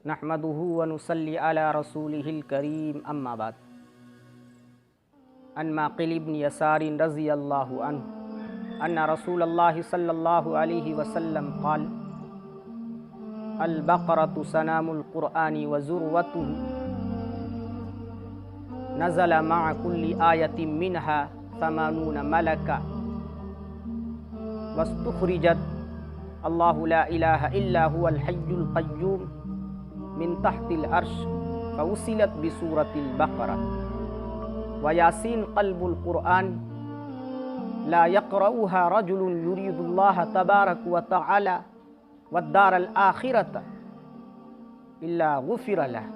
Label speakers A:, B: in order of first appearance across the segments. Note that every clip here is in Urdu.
A: نحمدہ ونصلی علی رسولہ الکریم اما بعد عن معقل بن یسار رضی اللہ عنہ ان رسول اللہ صلی اللہ علیہ وسلم قال البقرۃ سنام القرآن وذروتہ نزل مع كل آیۃ منها 80 ملکا واستخرجت اللہ لا الہ الا هو الحی القیوم من تحت العرش فوصلت بسورة البقرة ویاسین قلب القرآن لا يقرأها رجل يريد الله تبارك وتعالى والدار الآخرة إلا غفر له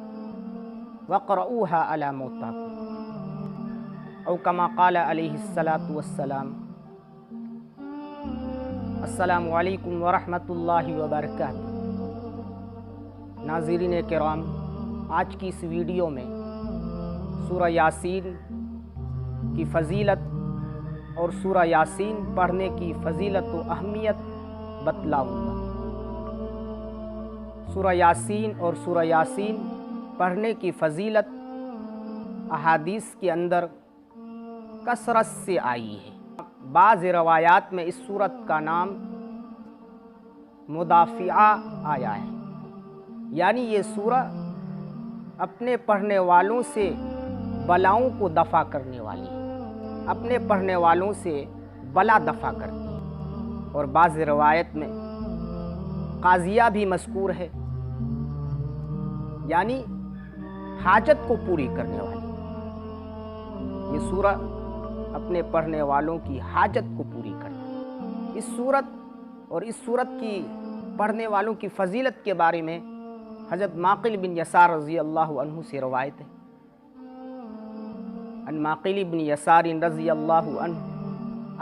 A: وقرأوها على موتاكم أو كما قال عليه الصلاة والسلام۔ السلام علیکم ورحمۃ اللہ وبرکاتہ۔ ناظرین کرام، آج کی اس ویڈیو میں سورہ یاسین کی فضیلت اور سورہ یاسین پڑھنے کی فضیلت و اہمیت بتلاؤں گا۔ سورہ یاسین اور سورہ یاسین پڑھنے کی فضیلت احادیث کے اندر کثرت سے آئی ہے۔ بعض روایات میں اس سورت کا نام مدافعہ آیا ہے، یعنی یہ سورہ اپنے پڑھنے والوں سے بلاؤں کو دفع کرنے والی ہے، اپنے پڑھنے والوں سے بلا دفع کرتی ہے۔ اور بعض روایت میں قاضیہ بھی مذکور ہے، یعنی حاجت کو پوری کرنے والی۔ یہ سورہ اپنے پڑھنے والوں کی حاجت کو پوری کرتی ہے۔ اس سورت اور اس سورت کی پڑھنے والوں کی فضیلت کے بارے میں حضرت معقل بن یسار رضی اللہ عنہ سے روایت ہے۔ عن معقل بن یسار رضی اللہ عنہ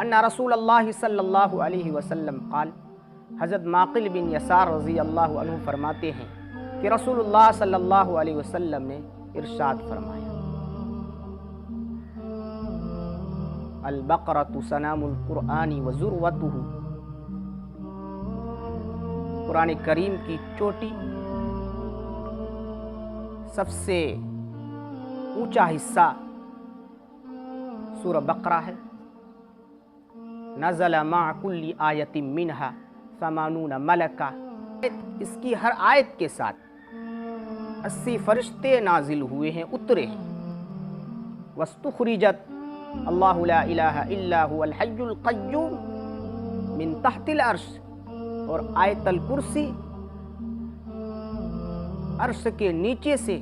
A: ان رسول اللہ صلی اللہ علیہ وسلم قال، حضرت معقل بن یسار رضی اللہ عنہ فرماتے ہیں کہ رسول اللہ صلی اللہ علیہ وسلم نے ارشاد فرمایا، البقرۃ سنام القرآن وذروتہ، قرآن کریم کی چوٹی، سب سے اونچا حصہ سورہ بقرہ ہے۔ نزل مع كل آیۃ منها 80 ملکا، اس کی ہر آیت کے ساتھ 80 فرشتے نازل ہوئے ہیں، اترے ہیں۔ واستخرجت اللہ لا الہ الا هو الحی القیوم من تحت العرش، اور آیت الکرسی عرش کے نیچے سے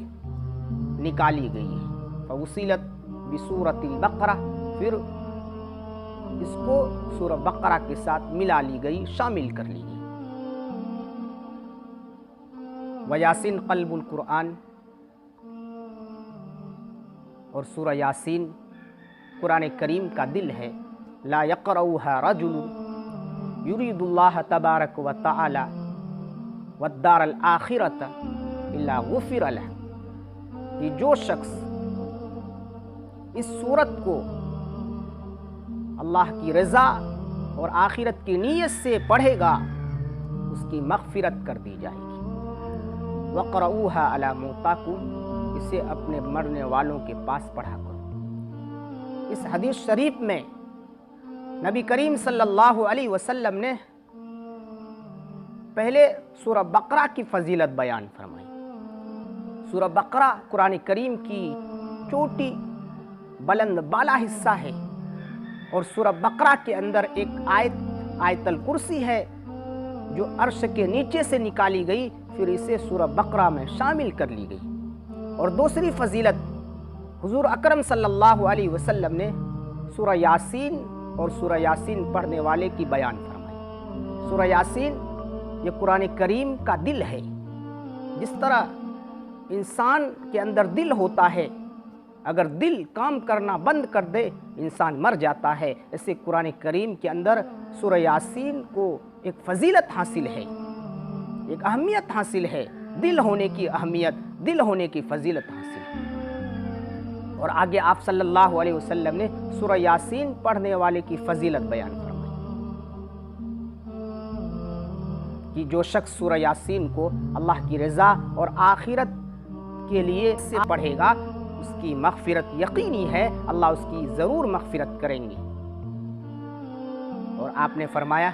A: نکالی گئی ہے۔ فوصلت بسورۃ البقرہ، پھر اس کو سورہ بقرہ کے ساتھ ملا لی گئی، شامل کر لی گئی۔ ویاسین قلب القرآن، اور سورہ یاسین قرآن کریم کا دل ہے۔ لا يقرأها رجل يريد الله تبارک وتعالى والدار الآخرة الا غفر له، کہ جو شخص اس سورت کو اللہ کی رضا اور آخرت کی نیت سے پڑھے گا، اس کی مغفرت کر دی جائے گی۔ وَقْرَؤُوهَا عَلَى مَوْتَاكُمْ، اسے اپنے مرنے والوں کے پاس پڑھا کرو۔ اس حدیث شریف میں نبی کریم صلی اللہ علیہ وسلم نے پہلے سورہ بقرہ کی فضیلت بیان فرمائی۔ سورہ بقرہ قرآن کریم کی چوٹی، بلند بالا حصہ ہے، اور سورہ بقرہ کے اندر ایک آیت الکرسی ہے جو عرش کے نیچے سے نکالی گئی، پھر اسے سورہ بقرہ میں شامل کر لی گئی۔ اور دوسری فضیلت حضور اکرم صلی اللہ علیہ وسلم نے سورہ یاسین اور سورہ یاسین پڑھنے والے کی بیان فرمائی۔ سورہ یاسین یہ قرآن کریم کا دل ہے۔ جس طرح انسان کے اندر دل ہوتا ہے، اگر دل کام کرنا بند کر دے انسان مر جاتا ہے، ایسے قرآن کریم کے اندر سورہ یاسین کو ایک فضیلت حاصل ہے، ایک اہمیت حاصل ہے، دل ہونے کی اہمیت، دل ہونے کی فضیلت حاصل ہے۔ اور آگے آپ صلی اللہ علیہ وسلم نے سورہ یاسین پڑھنے والے کی فضیلت بیان فرمائی کہ جو شخص سورہ یاسین کو اللہ کی رضا اور آخرت کے لیے سے پڑھے گا اس کی مغفرت یقینی ہے، اللہ اس کی ضرور مغفرت کریں گے۔ اور آپ نے فرمایا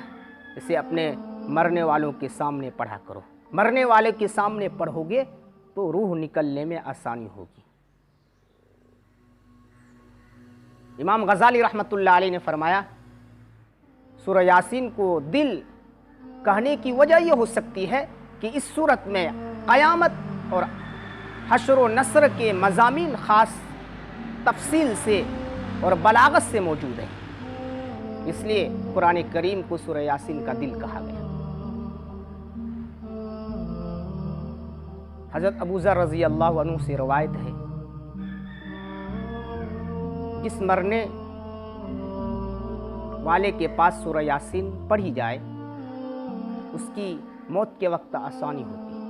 A: اسے اپنے مرنے والوں کے سامنے پڑھا کرو، مرنے والے کے سامنے پڑھو گے تو روح نکلنے میں آسانی ہوگی۔ امام غزالی رحمۃ اللہ علیہ نے فرمایا سورہ یاسین کو دل کہنے کی وجہ یہ ہو سکتی ہے کہ اس صورت میں قیامت اور حشر و نصر کے مضامین خاص تفصیل سے اور بلاغت سے موجود ہیں، اس لیے قرآن کریم کو سورہ یاسین کا دل کہا گیا۔ حضرت ابو ذر رضی اللہ عنہ سے روایت ہے جس مرنے والے کے پاس سورہ یاسین پڑھی جائے اس کی موت کے وقت آسانی ہوتی ہے۔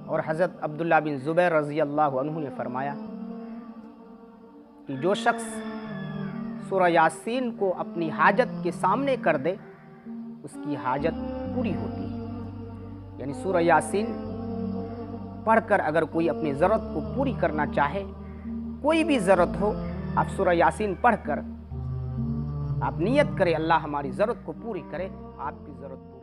A: اور حضرت عبداللہ بن زبیر رضی اللہ عنہ نے فرمایا کہ جو شخص سورہ یاسین کو اپنی حاجت کے سامنے کر دے اس کی حاجت پوری ہوتی ہے۔ یعنی سورہ یاسین پڑھ کر اگر کوئی اپنی ضرورت کو پوری کرنا چاہے، کوئی بھی ضرورت ہو، آپ سورہ یاسین پڑھ کر آپ نیت کریں اللہ ہماری ضرورت کو پوری کرے، آپ کی ضرورت پوری